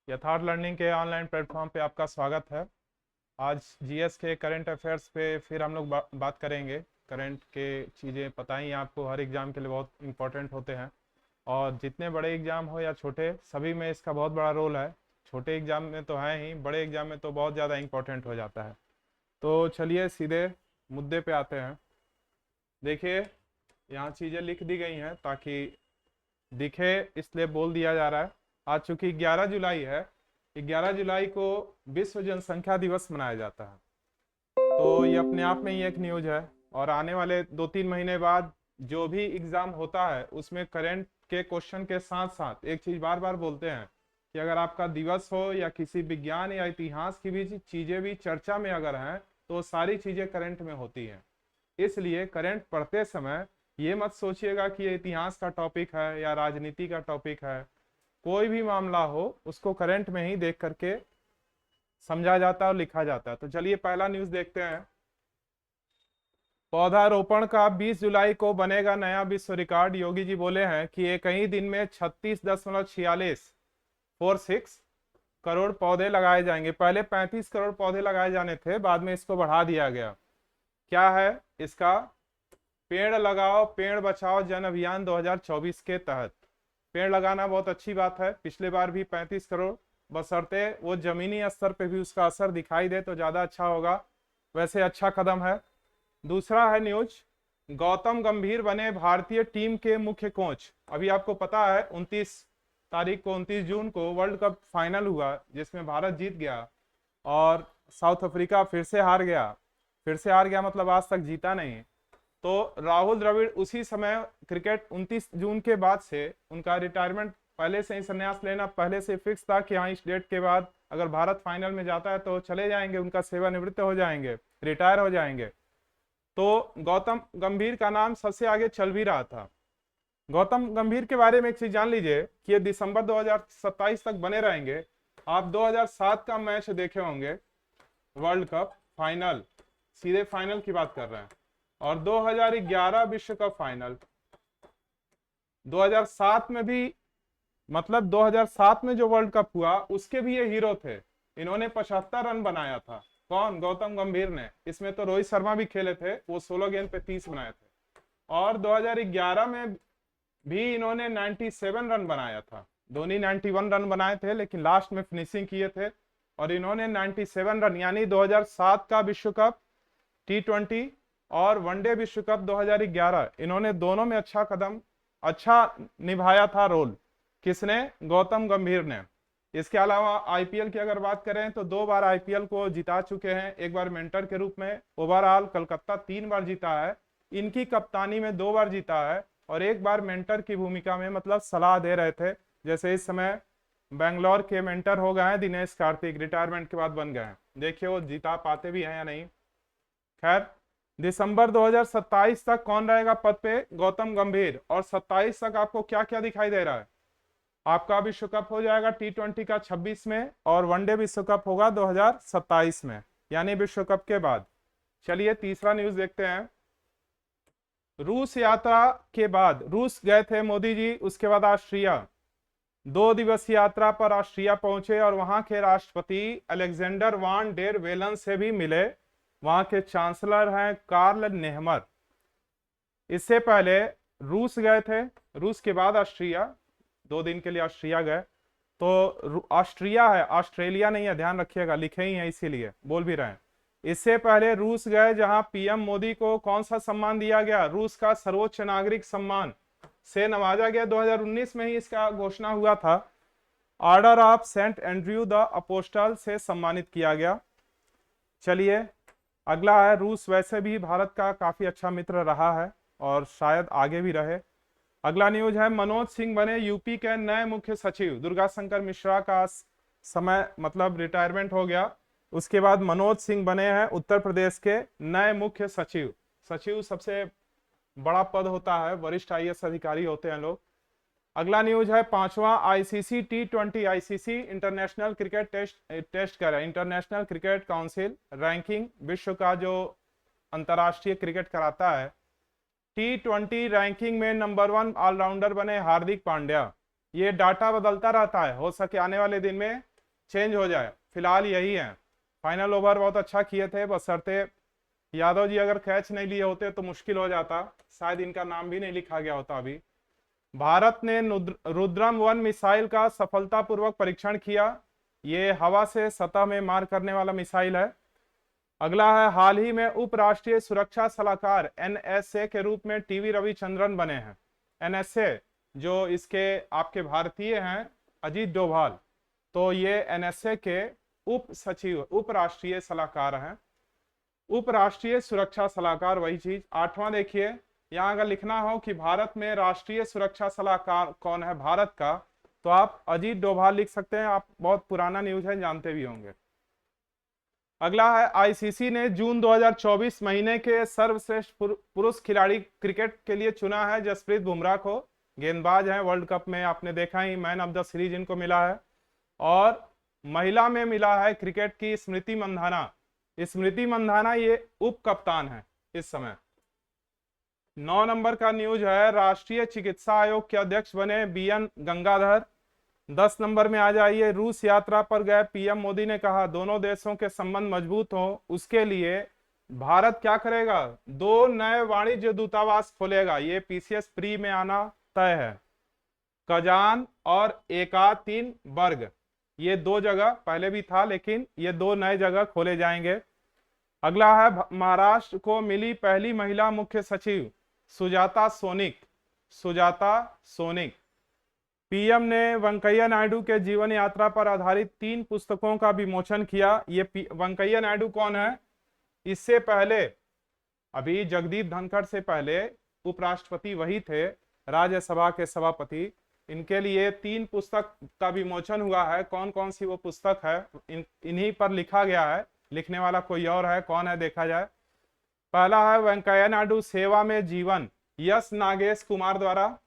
यथार्थ लर्निंग के online platform पे आपका स्वागत है। आज जीएस के करंट अफेयर्स पे फिर हम लोग बात करेंगे। करंट के चीज़ें पता ही हैं आपको, हर एग्ज़ाम के लिए बहुत इंपॉर्टेंट होते हैं और जितने बड़े एग्ज़ाम हो या छोटे, सभी में इसका बहुत बड़ा रोल है। छोटे एग्ज़ाम में तो है ही, बड़े एग्ज़ाम में तो बहुत ज़्यादा इंपॉर्टेंट हो जाता है। तो चलिए सीधे मुद्दे पे आते हैं। देखिए, यहाँ चीज़ें लिख दी गई हैं ताकि दिखे, इसलिए बोल दिया जा रहा है। आज चूंकि 11 जुलाई है, 11 जुलाई को विश्व जनसंख्या दिवस मनाया जाता है। तो ये अपने आप में ही एक न्यूज है। और आने वाले 2-3 महीने बाद जो भी एग्जाम होता है उसमें करंट के क्वेश्चन के साथ साथ एक चीज बार बार बोलते हैं कि अगर आपका दिवस हो या किसी विज्ञान या इतिहास की भी चीजें भी चर्चा में अगर हैं तो सारी चीजें करंट में होती हैं। इसलिए करंट पढ़ते समय ये मत सोचिएगा कि ये इतिहास का टॉपिक है या राजनीति का टॉपिक है। कोई भी मामला हो उसको करंट में ही देख करके समझा जाता है और लिखा जाता है। तो चलिए पहला न्यूज देखते हैं। पौधारोपण का 20 जुलाई को बनेगा नया विश्व रिकॉर्ड। योगी जी बोले हैं कि एक ही दिन में 36.46 करोड़ पौधे लगाए जाएंगे। पहले 35 करोड़ पौधे लगाए जाने थे, बाद में इसको बढ़ा दिया गया। क्या है इसका? पेड़ लगाओ पेड़ बचाओ जन अभियान 2024 के तहत। पेड़ लगाना बहुत अच्छी बात है। पिछले बार भी 35 करोड़, बशर्ते वो जमीनी स्तर पे भी उसका असर दिखाई दे तो ज्यादा अच्छा होगा। वैसे अच्छा कदम है। दूसरा है न्यूज, गौतम गंभीर बने भारतीय टीम के मुख्य कोच। अभी आपको पता है 29 तारीख को, 29 जून को वर्ल्ड कप फाइनल हुआ जिसमें भारत जीत गया और साउथ अफ्रीका फिर से हार गया। फिर से हार गया मतलब आज तक जीता नहीं। तो राहुल द्रविड़ उसी समय, क्रिकेट 29 जून के बाद से उनका रिटायरमेंट, पहले से ही संन्यास लेना पहले से फिक्स था कि हाँ इस डेट के बाद अगर भारत फाइनल में जाता है तो चले जाएंगे, उनका सेवानिवृत्त हो जाएंगे, रिटायर हो जाएंगे। तो गौतम गंभीर का नाम सबसे आगे चल भी रहा था। गौतम गंभीर के बारे में एक चीज जान लीजिए कि ये दिसंबर 2027 तक बने रहेंगे। आप 2007 का मैच देखे होंगे, वर्ल्ड कप फाइनल, सीधे फाइनल की बात कर रहे हैं। और 2011 विश्व कप फाइनल, 2007 में भी, मतलब 2007 में जो वर्ल्ड कप हुआ उसके भी ये हीरो थे। इन्होंने 75 रन बनाया था। कौन? गौतम गंभीर ने। इसमें तो रोहित शर्मा भी खेले थे, वो 16 गेंद पे 30 बनाए थे। और 2011 में भी इन्होंने 97 रन बनाया था। धोनी 91 रन बनाए थे लेकिन लास्ट में फिनिशिंग किए थे, और इन्होंने 97 रन, यानी 2007 का विश्व कप T20 और वनडे विश्व कप 2011, इन्होंने दोनों में अच्छा निभाया था रोल। किसने? गौतम गंभीर ने। इसके अलावा आईपीएल की अगर बात करें तो 2 बार आईपीएल को जिता चुके हैं, एक बार मेंटर के रूप में। ओवरऑल कलकत्ता 3 बार जीता है, इनकी कप्तानी में 2 बार जीता है, और एक बार मेंटर की भूमिका में, मतलब सलाह दे रहे थे। जैसे इस समय बेंगलोर के मेंटर हो गए हैं दिनेश कार्तिक, रिटायरमेंट के बाद बन गए हैं। देखिए वो जिता पाते भी हैं या नहीं। खैर, दिसंबर 2027 तक कौन रहेगा पद पे? गौतम गंभीर। और 27 तक आपको क्या क्या दिखाई दे रहा है? आपका विश्व कप हो जाएगा T20 का 26 में, और वनडे विश्व कप होगा 2027 में, यानी विश्व कप के बाद। चलिए तीसरा न्यूज देखते हैं। रूस यात्रा के बाद, रूस गए थे मोदी जी, उसके बाद ऑस्ट्रिया, 2 दिवसीय यात्रा पर ऑस्ट्रिया पहुंचे और वहां के राष्ट्रपति अलेक्जेंडर वान डेर वेलन से भी मिले। वहां के चांसलर हैं कार्ल नेहमर। इससे पहले रूस गए थे, रूस के बाद ऑस्ट्रिया, 2 दिन के लिए ऑस्ट्रिया गए। तो ऑस्ट्रिया है, ऑस्ट्रेलिया नहीं है, ध्यान रखिएगा, लिखे ही है इसीलिए बोल भी रहे हैं। इससे पहले रूस गए जहां पीएम मोदी को कौन सा सम्मान दिया गया? रूस का सर्वोच्च नागरिक सम्मान से नवाजा गया। 2019 में ही इसका घोषणा हुआ था। Order of saint Andrew the apostle से सम्मानित किया गया। चलिए अगला है, रूस वैसे भी भारत का काफी अच्छा मित्र रहा है और शायद आगे भी रहे। अगला न्यूज है, मनोज सिंह बने यूपी के नए मुख्य सचिव। दुर्गा शंकर मिश्रा का समय, मतलब रिटायरमेंट हो गया, उसके बाद मनोज सिंह बने हैं उत्तर प्रदेश के नए मुख्य सचिव। सचिव सबसे बड़ा पद होता है, वरिष्ठ आईएएस अधिकारी होते हैं लोग। अगला न्यूज है, 5वां ICC T20 ICC international cricket test कर रहा है। इंटरनेशनल क्रिकेट काउंसिल रैंकिंग, विश्व का जो अंतरराष्ट्रीय क्रिकेट कराता है, T20 रैंकिंग में नंबर 1 ऑलराउंडर बने हार्दिक पांड्या। ये डाटा बदलता रहता है, हो सके आने वाले दिन में चेंज हो जाए, फिलहाल यही है। फाइनल ओवर बहुत अच्छा किए थे, बशर्ते यादव जी अगर कैच नहीं लिए होते तो मुश्किल हो जाता, शायद इनका नाम भी नहीं लिखा गया होता अभी। भारत ने रुद्रम 1 मिसाइल का सफलतापूर्वक परीक्षण किया। ये हवा से सतह में मार करने वाला मिसाइल है। अगला है, हाल ही में उपराष्ट्रीय सुरक्षा सलाहकार एनएसए के रूप में टीवी रविचंद्रन बने हैं। एनएसए जो इसके आपके भारतीय हैं अजीत डोभाल, तो ये एनएसए के उप सचिव उप राष्ट्रीय सलाहकार हैं। उप राष्ट्रीय सुरक्षा सलाहकार वही चीज। 8वां देखिए, यहां अगर लिखना हो कि भारत में राष्ट्रीय सुरक्षा सलाहकार कौन है भारत का, तो आप अजीत डोभाल लिख सकते हैं। आप बहुत पुराना न्यूज है, जानते भी होंगे। अगला है, आईसीसी ने जून 2024 महीने के सर्वश्रेष्ठ पुरुष खिलाड़ी क्रिकेट के लिए चुना है जसप्रीत बुमराह को। गेंदबाज हैं, वर्ल्ड कप में आपने देखा ही, मैन ऑफ द सीरीज इनको मिला है। और महिला में मिला है क्रिकेट की स्मृति मंधाना। स्मृति मंधाना ये उप कप्तान है इस समय। 9 नंबर का न्यूज है, राष्ट्रीय चिकित्सा आयोग के अध्यक्ष बने बीएन गंगाधर। 10 नंबर में आ जाइए, रूस यात्रा पर गए पीएम मोदी ने कहा दोनों देशों के संबंध मजबूत हों, उसके लिए भारत क्या करेगा, 2 नए वाणिज्य दूतावास खोलेगा। ये पीसीएस प्री में आना तय है। कजान और एकातिनबर्ग, ये 2 जगह पहले भी था, लेकिन ये 2 नए जगह खोले जाएंगे। अगला है, महाराष्ट्र को मिली पहली महिला मुख्य सचिव Sujata sonic. Sujata sonic. PM ने वेंकैया नायडू के जीवन यात्रा पर आधारित 3 पुस्तकों का विमोचन किया। ये वेंकैया नायडू कौन है, इससे पहले अभी जगदीप धनखड़ से पहले उपराष्ट्रपति वही थे, राज्यसभा के सभापति। इनके लिए 3 पुस्तक का विमोचन हुआ है। कौन कौन सी वो पुस्तक है, इन्हीं पर लिखा गया है, लिखने वाला कोई और है, कौन है देखा जाए। पहला है वेंकैया नायडू सेवा में जीवन, यस नागेश कुमार द्वारा।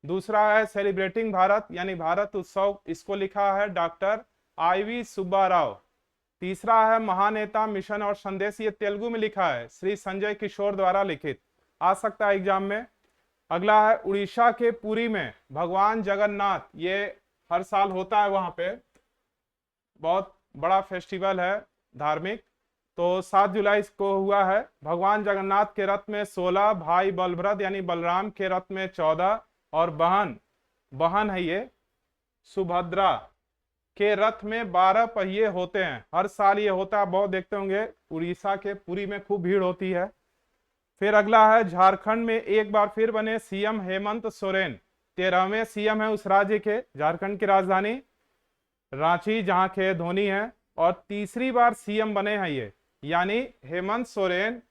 दूसरा है सेलिब्रेटिंग भारत यानी भारत उत्सव, इसको लिखा है डॉक्टर IV सुब्बा राव। तीसरा है महानेता मिशन और संदेश, ये तेलुगु में लिखा है, श्री संजय किशोर द्वारा लिखित, आ सकता है एग्जाम में। अगला है, उड़ीसा के पुरी में भगवान जगन्नाथ, ये हर साल होता है, वहां पे बहुत बड़ा फेस्टिवल है धार्मिक। तो 7 जुलाई को हुआ है। भगवान जगन्नाथ के रथ में 16, भाई बलभद्र यानी बलराम के रथ में 14, और बहन है ये सुभद्रा के रथ में 12 पहिए होते हैं। हर साल ये होता है, बहुत देखते होंगे, उड़ीसा के पुरी में खूब भीड़ होती है। फिर अगला है, झारखंड में एक बार फिर बने सीएम हेमंत सोरेन। 13वें सीएम है उस राज्य के। झारखंड की राजधानी रांची, जहां के धोनी है, और तीसरी बार सीएम बने हैं ये, यानी हेमंत सोरेन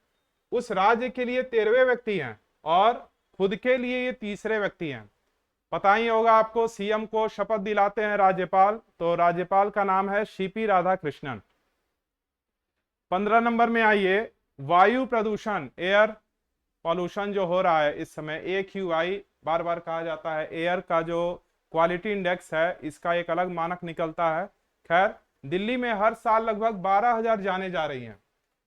उस राज्य के लिए 13वें व्यक्ति हैं और खुद के लिए ये तीसरे व्यक्ति हैं। पता ही होगा आपको, सीएम को शपथ दिलाते हैं राज्यपाल, तो राज्यपाल का नाम है सीपी राधाकृष्णन। 15 नंबर में आइए, वायु प्रदूषण, एयर पॉल्यूशन जो हो रहा है इस समय, AQI बार बार कहा जाता है, एयर का जो क्वालिटी इंडेक्स है, इसका एक अलग मानक निकलता है। खैर, दिल्ली में हर साल लगभग 12,000 जाने जा रही हैं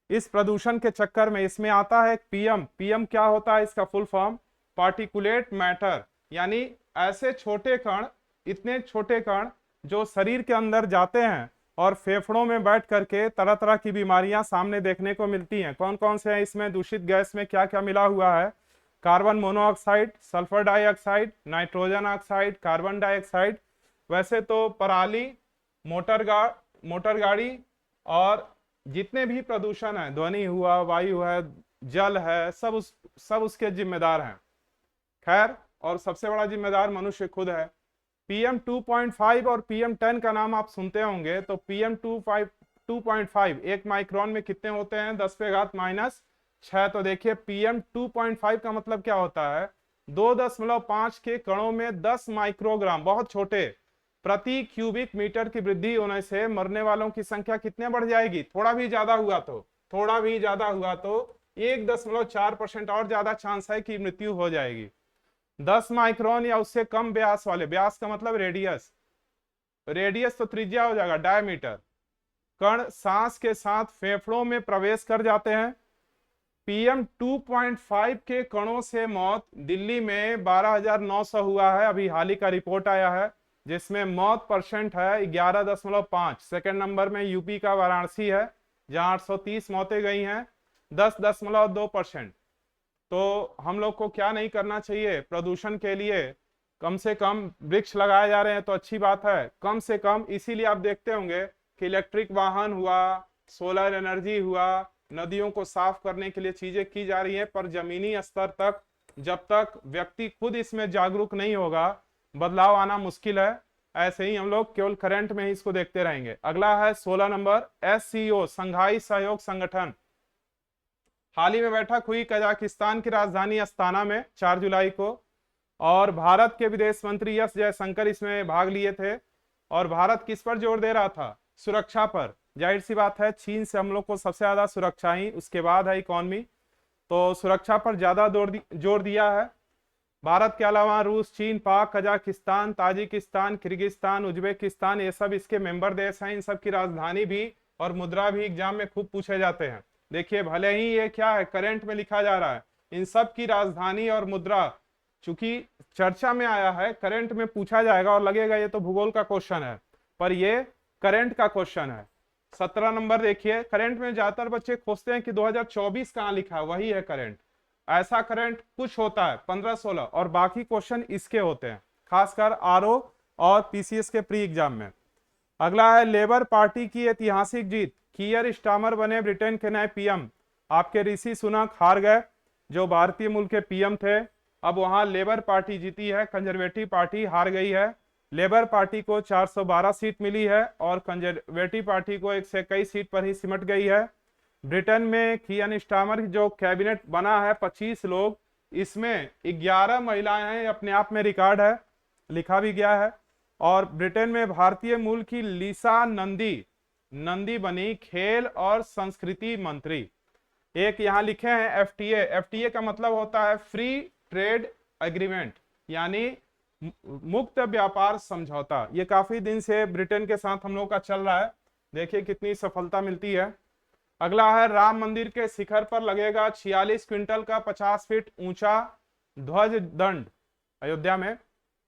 इस प्रदूषण के चक्कर में। इसमें आता है पीएम क्या होता है इसका फुल फॉर्म, पार्टिकुलेट मैटर, यानी ऐसे छोटे कण, इतने छोटे कण जो शरीर के अंदर जाते हैं और फेफड़ों में बैठ करके तरह तरह की बीमारियां सामने देखने को मिलती हैं। कौन कौन से हैं इसमें, दूषित गैस में क्या क्या मिला हुआ है, carbon monoxide, sulphur dioxide, nitrogen oxide, carbon dioxide. वैसे तो पराली, मोटर गाड़ी और जितने भी प्रदूषण है, ध्वनि हुआ, वायु है, जल है, सब उसके जिम्मेदार हैं। खैर, और सबसे बड़ा जिम्मेदार मनुष्य खुद है। PM 2.5 और PM 10 का नाम आप सुनते होंगे। तो PM 2.5 1 माइक्रोन में कितने होते हैं, 10⁻⁻⁶। तो देखिए PM 2.5 का मतलब क्या होता है, 2.5 के कणों में 10 माइक्रोग्राम, बहुत छोटे, प्रति क्यूबिक मीटर की वृद्धि होने से मरने वालों की संख्या कितने बढ़ जाएगी, थोड़ा भी ज्यादा हुआ तो 1.4% और ज्यादा चांस है कि मृत्यु हो जाएगी। 10 माइक्रोन या उससे कम व्यास वाले, व्यास का मतलब रेडियस तो त्रिज्या हो जाएगा, डायमीटर, कण सांस के साथ फेफड़ों में प्रवेश कर जाते हैं। PM 2.5 के कणों से मौत दिल्ली में 12,900 हुआ है, अभी हाल ही का रिपोर्ट आया है। जिसमें मौत परसेंट है 11.5। सेकंड नंबर में यूपी का वाराणसी है जहां 830 मौतें गई हैं, 10.2%। तो हम लोग को क्या नहीं करना चाहिए, प्रदूषण के लिए कम से कम वृक्ष लगाए जा रहे हैं तो अच्छी बात है, कम से कम। इसीलिए आप देखते होंगे कि इलेक्ट्रिक वाहन हुआ, सोलर एनर्जी हुआ, नदियों को साफ करने के लिए चीजें की जा रही है, पर जमीनी स्तर तक जब तक व्यक्ति खुद इसमें जागरूक नहीं होगा बदलाव आना मुश्किल है। ऐसे ही हम लोग केवल करंट में ही इसको देखते रहेंगे। अगला है 16 नंबर, SCO संघाई सहयोग संगठन। हाल ही में बैठक हुई कजाकिस्तान की राजधानी अस्ताना में 4 जुलाई को, और भारत के विदेश मंत्री एस जयशंकर इसमें भाग लिए थे। और भारत किस पर जोर दे रहा था, सुरक्षा पर। जाहिर सी बात है चीन से हम लोग को सबसे ज्यादा सुरक्षा ही, उसके बाद है इकॉनमी, तो सुरक्षा पर ज्यादा जोर दिया है। भारत के अलावा रूस, चीन, पाक, कजाकिस्तान, ताजिकिस्तान, किर्गिस्तान, उज्बेकिस्तान, ये सब इसके मेंबर देश हैं। इन सब की राजधानी भी और मुद्रा भी एग्जाम में खूब पूछे जाते हैं। देखिए भले ही ये क्या है करंट में लिखा जा रहा है, इन सब की राजधानी और मुद्रा चूंकि चर्चा में आया है, करंट में पूछा जाएगा और लगेगा ये तो भूगोल का क्वेश्चन है, पर ये करंट का क्वेश्चन है। 17 नंबर देखिए, करंट में ज्यादातर बच्चे खोजते हैं कि 2024 कहाँ लिखा है, वही है करंट। ऐसा करंट कुछ होता है 15-16 और बाकी क्वेश्चन इसके होते हैं, खासकर RO और PCS के प्री एग्जाम में। अगला है लेबर पार्टी की ऐतिहासिक जीत, कियर स्टामर बने ब्रिटेन के नए PM। आपके ऋषि सुनक हार गए जो भारतीय मूल के PM थे, अब वहां लेबर पार्टी जीती है, कंजर्वेटिव पार्टी हार गई है। लेबर पार्टी को 412 सीट मिली है और कंजर्वेटिव पार्टी को 121 सीट पर ही सिमट गई है। ब्रिटेन में कियर स्टामर जो कैबिनेट बना है 25 लोग, इसमें 11 महिलाएं हैं, अपने आप में रिकॉर्ड है, लिखा भी गया है। और ब्रिटेन में भारतीय मूल की लिसा नंदी बनी खेल और संस्कृति मंत्री। एक यहाँ लिखे हैं FTA का मतलब होता है फ्री ट्रेड एग्रीमेंट, यानी मुक्त व्यापार समझौता। ये काफी दिन से ब्रिटेन के साथ हम लोग का चल रहा है, देखिए कितनी सफलता मिलती है। अगला है राम मंदिर के शिखर पर लगेगा 46 क्विंटल का 50 फीट ऊंचा ध्वज दंड अयोध्या में।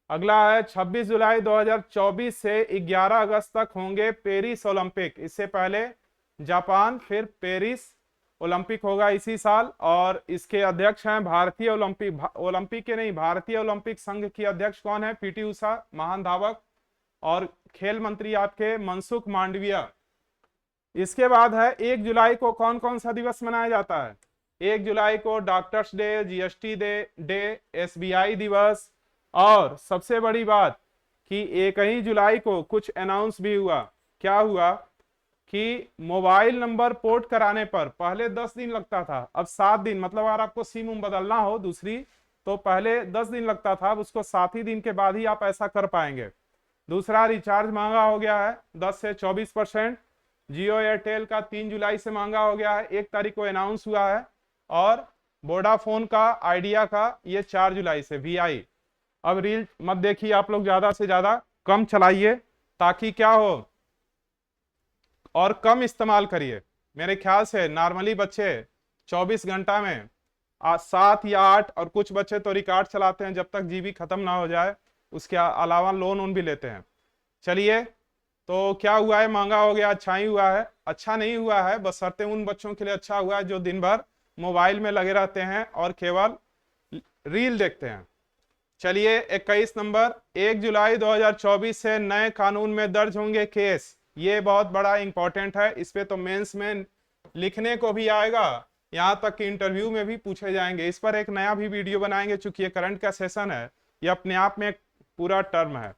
अगला है 26 जुलाई 2024 से 11 अगस्त तक होंगे पेरिस ओलंपिक। इससे पहले जापान, फिर पेरिस ओलंपिक होगा इसी साल, और इसके अध्यक्ष हैं भारतीय ओलंपिक के नहीं, भारतीय ओलंपिक संघ की अध्यक्ष कौन है, PT उषा, महान धावक। और खेल मंत्री आपके मनसुख मांडविया। इसके बाद है 1 जुलाई को कौन कौन सा दिवस मनाया जाता है। 1 जुलाई को doctors day, GST day, SBI दिवस, और सबसे बड़ी बात कि 1 जुलाई को कुछ अनाउंस भी हुआ। क्या हुआ कि मोबाइल नंबर पोर्ट कराने पर पहले 10 दिन लगता था, अब 7 दिन, मतलब अगर आपको सिम बदलना हो दूसरी तो पहले 10 दिन लगता था, अब उसको 7 ही दिन के बाद ही आप ऐसा कर पाएंगे। दूसरा, रिचार्ज महंगा हो गया है 10 से 24%। जियो एयरटेल का 3 जुलाई से महंगा हो गया है, 1 तारीख को अनाउंस हुआ है। और वोडाफोन का, आइडिया का ये 4 जुलाई से VI। अब रील मत देखिए आप लोग, ज्यादा से ज्यादा कम चलाइए ताकि क्या हो, और कम इस्तेमाल करिए। मेरे ख्याल से नॉर्मली बच्चे 24 घंटा में 7 या 8, और कुछ बच्चे तो रिकॉर्ड चलाते हैं जब तक GB खत्म ना हो जाए, उसके अलावा लोन भी लेते हैं। चलिए, तो क्या हुआ है, महंगा हो गया, अच्छा ही हुआ है, अच्छा नहीं हुआ है बशर्ते उन बच्चों के लिए अच्छा हुआ है जो दिन भर मोबाइल में लगे रहते हैं और केवल रील देखते हैं। चलिए 21 नंबर, 1 जुलाई 2024 से नए कानून में दर्ज होंगे केस। ये बहुत बड़ा इंपॉर्टेंट है, इस पे तो मेंस में लिखने को भी आएगा, यहाँ तक कि इंटरव्यू में भी पूछे जाएंगे। इस पर एक नया भी वीडियो बनाएंगे, चूंकि ये करंट का सेशन है, ये अपने आप में एक पूरा टर्म है।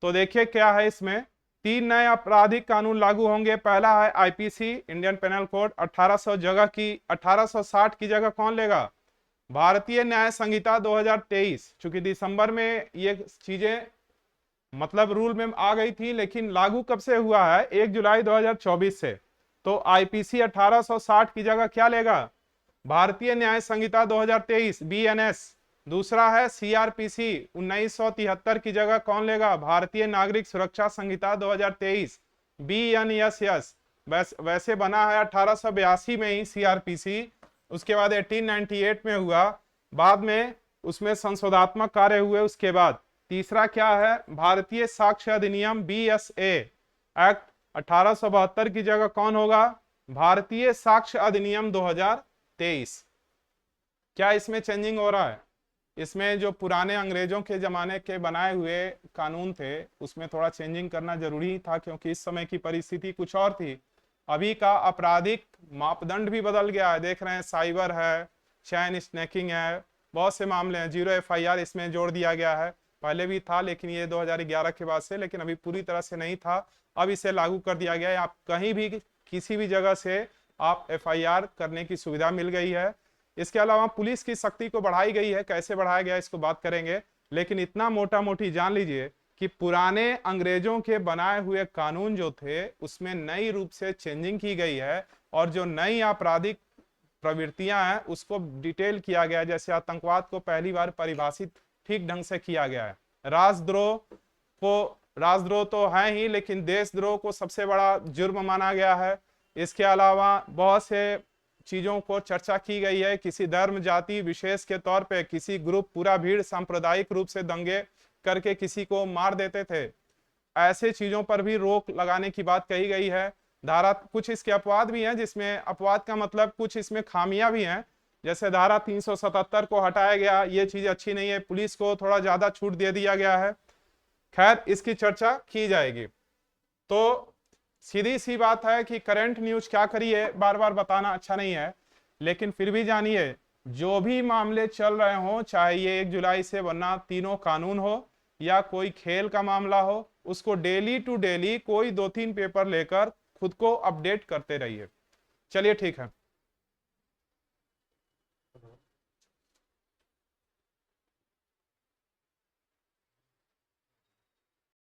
तो देखिए क्या है इसमें, 3 नए आपराधिक कानून लागू होंगे। पहला है IPC, इंडियन पेनल कोड, 1860 की जगह कौन लेगा, भारतीय न्याय संहिता 2023। चूंकि दिसंबर में ये चीजें मतलब रूल में आ गई थी, लेकिन लागू कब से हुआ है, 1 जुलाई 2024 से। तो IPC 1860 की जगह क्या लेगा, भारतीय न्याय संहिता 2023 BNS। दूसरा है CRPC 1973 की जगह कौन लेगा, भारतीय नागरिक सुरक्षा संहिता 2023 BNSS। वैसे बना है 1882 में ही CRPC, उसके बाद 1898 में हुआ, बाद में उसमें संशोधात्मक कार्य हुए उसके बाद। तीसरा क्या है, भारतीय साक्ष्य अधिनियम BSA एक्ट 1872 की जगह कौन होगा, भारतीय साक्ष्य अधिनियम 2023। क्या इसमें चेंजिंग हो रहा है? इसमें जो पुराने अंग्रेजों के जमाने के बनाए हुए कानून थे उसमें थोड़ा चेंजिंग करना जरूरी था, क्योंकि इस समय की परिस्थिति कुछ और थी। अभी का आपराधिक मापदंड भी बदल गया है, देख रहे हैं साइबर है, चैन स्नैकिंग है, बहुत से मामले हैं। 0 FIR इसमें जोड़ दिया गया है, पहले भी था लेकिन ये 2011 के बाद से, लेकिन अभी पूरी तरह से नहीं था, अब इसे लागू कर दिया गया है। आप कहीं भी किसी भी जगह से आप FIR करने की सुविधा मिल गई है। इसके अलावा पुलिस की शक्ति को बढ़ाई गई है, कैसे बढ़ाया गया इसको बात करेंगे, लेकिन इतना मोटा मोटी जान लीजिए कि पुराने अंग्रेजों के बनाए हुए कानून जो थे उसमें नई रूप से चेंजिंग की गई है, और जो नई आपराधिक प्रवृत्तियां हैं उसको डिटेल किया गया है। जैसे आतंकवाद को पहली बार परिभाषित ठीक ढंग से किया गया है, राजद्रोह तो है ही, लेकिन देशद्रोह को सबसे बड़ा जुर्म माना गया है। इसके अलावा बहुत से चीजों को चर्चा की गई है, किसी धर्म जाति विशेष के तौर पे किसी ग्रुप पूरा भीड़ सांप्रदायिक रूप से दंगे करके किसी को मार देते थे, ऐसे चीजों पर भी रोक लगाने की बात कही गई है। धारा कुछ इसके अपवाद भी हैं, जिसमें अपवाद का मतलब कुछ इसमें खामियां भी हैं, जैसे धारा 377 को हटाया गया, ये चीज अच्छी नहीं है, पुलिस को थोड़ा ज्यादा छूट दे दिया गया है। खैर इसकी चर्चा की जाएगी। तो सीधी सी बात है कि करंट न्यूज क्या करिए, बार बार बताना अच्छा नहीं है, लेकिन फिर भी जानिए जो भी मामले चल रहे हों, चाहे ये 1 जुलाई से वरना तीनों कानून हो या कोई खेल का मामला हो, उसको डेली टू डेली कोई 2-3 पेपर लेकर खुद को अपडेट करते रहिए। चलिए ठीक है।